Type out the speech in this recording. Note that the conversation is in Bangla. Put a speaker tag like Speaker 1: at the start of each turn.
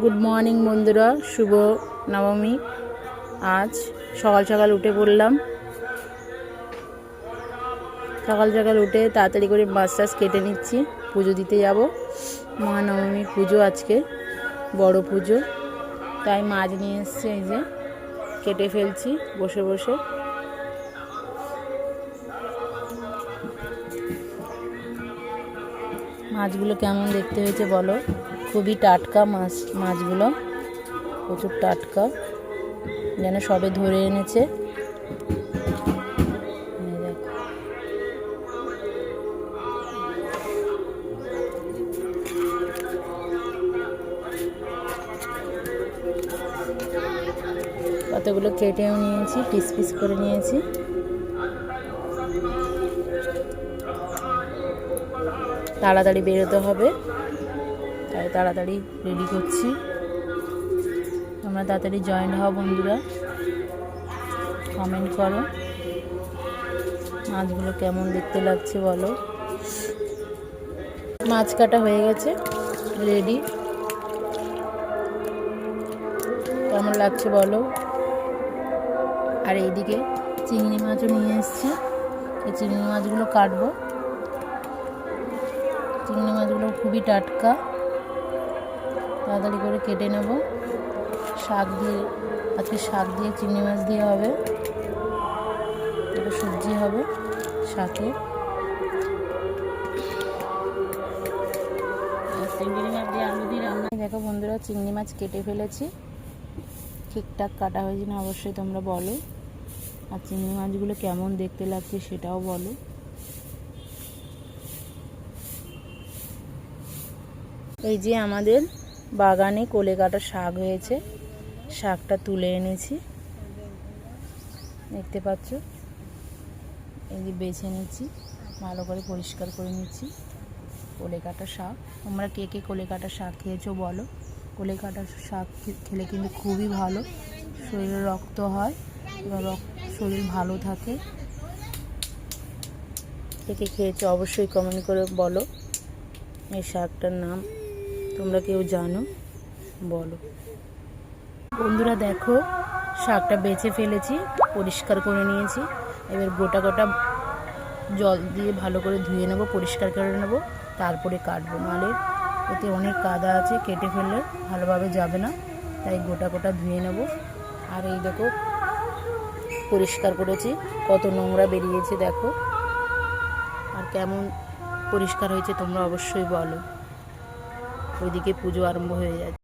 Speaker 1: গুড মর্নিং বন্ধুরা, শুভ নবমী। আজ সকাল সকাল উঠে পড়লাম। সকাল সকাল উঠে তাড়াতাড়ি করে মাছ টাছ কেটে নিচ্ছি, পুজো দিতে যাব। মহানবমীর পুজো আজকে, বড় পুজো, তাই মাছ নিয়ে এসছে। এই যে কেটে ফেলছি বসে বসে। মাছগুলো কেমন দেখতে হয়েছে বলো। খুবই টাটকা মাছগুলো প্রচুর টাটকা, যেন সবে ধরে এনেছে। কতগুলো কেটেও নিয়েছি, পিস পিস করে নিয়েছি। তাড়াতাড়ি বেরোতে হবে, তাই তাড়াতাড়ি রেডি করছি। তোমরা তাড়াতাড়ি জয়েন হও বন্ধুরা, কমেন্ট করো মাছগুলো কেমন দেখতে লাগছে বলো। মাছ কাটা হয়ে গেছে, রেডি। কেমন লাগছে বলো। আর এইদিকে চিংড়ি মাছও নিয়ে এসেছি, এই চিংড়ি মাছগুলো কাটবো। চিংড়ি মাছগুলো খুবই টাটকা, তাড়াতাড়ি করে কেটে নেব। শাক দিয়ে, আজকে শাক দিয়ে চিংড়ি মাছ দিয়ে হবে, এটা সবজি হবে শাকে। চিংড়ি মাছ দিয়ে আলু দিয়ে রান্না। দেখো বন্ধুরা, চিংড়ি মাছ কেটে ফেলেছি। ঠিকঠাক কাটা হয়েছে না অবশ্যই তোমরা বলো, আর চিংড়ি মাছগুলো কেমন দেখতে লাগছে সেটাও বলো। এই যে আমাদের বাগানে কোলে কাটা শাক হয়েছে, শাকটা তুলে এনেছি, দেখতে পাচ্ছ। এই যে বেছে নিচ্ছি, ভালো করে পরিষ্কার করে নিচ্ছি। কোলে কাটা শাক, তোমরা কে কে কোলে কাটা শাক খেয়েছো বলো। কোলে কাটা শাক খেলে কিন্তু খুবই ভালো, শরীরে রক্ত হয়, এবার শরীর ভালো থাকে। কে কে খেয়েছো অবশ্যই কমেন্ট করে বলো। এই শাকটার নাম তোমরা কেউ জানো বলো। বন্ধুরা দেখো, শাকটা বেছে ফেলেছি, পরিষ্কার করে নিয়েছি। এবার গোটা গোটা জল দিয়ে ভালো করে ধুয়ে নেব, পরিষ্কার করে নেব, তারপরে কাটবো। নাহলে এতে অনেক কাদা আছে, কেটে ফেললে ভালোভাবে যাবে না, তাই গোটা গোটা ধুয়ে নেব। আর এই দেখো পরিষ্কার করেছি, কত নোংরা বেরিয়েছে দেখো। আর কেমন পরিষ্কার হয়েছে তোমরা অবশ্যই বলো। ওইদিকে পুজো আরম্ভ হয়ে যাচ্ছে।